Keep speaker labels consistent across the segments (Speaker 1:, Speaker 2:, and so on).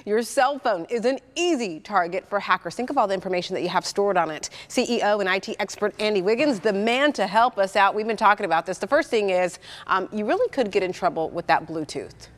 Speaker 1: Your cell phone is an easy target for hackers. Think of all the information that you have stored on it. CEO and IT expert Andy Wiggins, the man to help us out. We've been talking about this. The first thing is you really could get in trouble with that Bluetooth.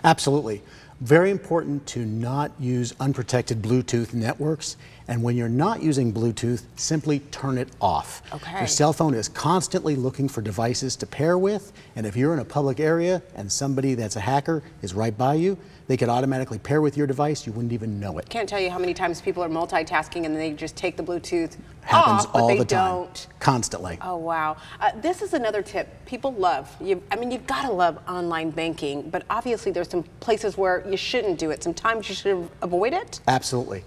Speaker 2: Absolutely. Very important to not use unprotected Bluetooth networks. And when you're not using Bluetooth, simply turn it off.
Speaker 1: Okay.
Speaker 2: Your cell phone is constantly looking for devices to pair with. And if you're in a public area and somebody that's a hacker is right by you, they could automatically pair with your device. You wouldn't even know it.
Speaker 1: Can't tell you how many times people are multitasking and they just take the Bluetooth
Speaker 2: Happens
Speaker 1: off, but
Speaker 2: all
Speaker 1: they
Speaker 2: the time.
Speaker 1: don't.
Speaker 2: Constantly.
Speaker 1: Oh, wow. This is another tip people love. You've got to love online banking, but obviously there's some places where you shouldn't do it. Sometimes you should avoid it.
Speaker 2: Absolutely.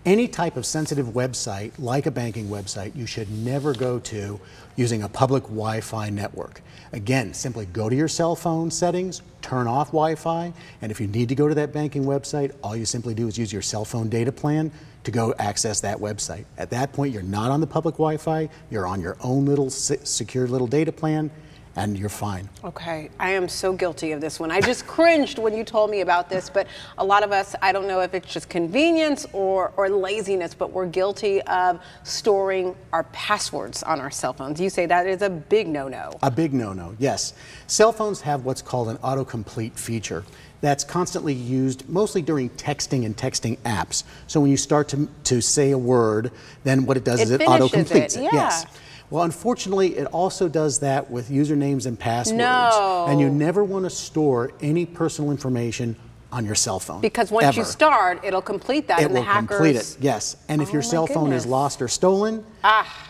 Speaker 2: Any type of sensitive website, like a banking website, you should never go to using a public Wi-Fi network. Again, simply go to your cell phone settings, turn off Wi-Fi, and if you need to go to that banking website, all you simply do is use your cell phone data plan to go access that website. At that point, you're not on the public Wi-Fi, you're on your own little secure little data plan, and you're fine.
Speaker 1: Okay, I am so guilty of this one. I just cringed when you told me about this, but a lot of us, I don't know if it's just convenience or laziness, but we're guilty of storing our passwords on our cell phones. You say that is a big no-no.
Speaker 2: A big no-no, yes. Cell phones have what's called an autocomplete feature that's constantly used mostly during texting and texting apps. So when you start to say a word, then what it does is it autocompletes it.
Speaker 1: Yeah.
Speaker 2: Yes. Well, unfortunately, it also does that with usernames and passwords.
Speaker 1: No.
Speaker 2: And you never want to store any personal information on your cell phone.
Speaker 1: Because once you start, it'll complete that, and the hackers...
Speaker 2: It will complete it, yes. And if your cell phone is lost or stolen,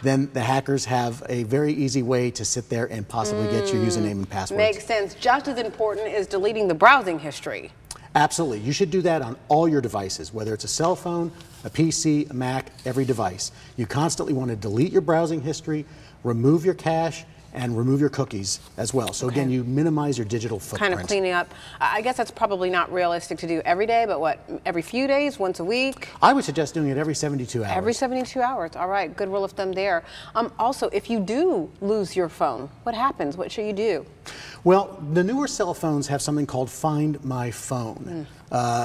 Speaker 2: then the hackers have a very easy way to sit there and possibly get your username and passwords.
Speaker 1: Makes sense. Just as important is deleting the browsing history.
Speaker 2: Absolutely. You should do that on all your devices, whether it's a cell phone, a PC, a Mac, every device. You constantly want to delete your browsing history, remove your cache, and remove your cookies as well. So again, you minimize your digital footprint.
Speaker 1: Kind of cleaning up. I guess that's probably not realistic to do every day, but what, every few days, once a week?
Speaker 2: I would suggest doing it every 72 hours.
Speaker 1: Every 72 hours. All right, good rule of thumb there. Also, if you do lose your phone, what happens? What should you do?
Speaker 2: Well, the newer cell phones have something called Find My Phone,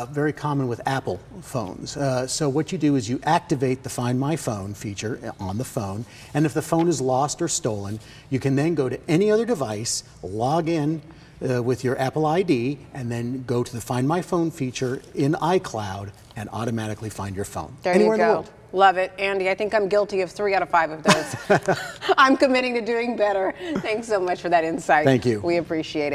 Speaker 2: very common with Apple phones. So what you do is you activate the Find My Phone feature on the phone, and if the phone is lost or stolen, you can then go to any other device, log in with your Apple ID, and then go to the Find My Phone feature in iCloud and automatically find your phone.
Speaker 1: There
Speaker 2: anywhere
Speaker 1: you go.
Speaker 2: in the world.
Speaker 1: Love it. Andy, I think I'm guilty of 3 out of 5 of those. I'm committing to doing better. Thanks so much for that insight.
Speaker 2: Thank you.
Speaker 1: We appreciate it.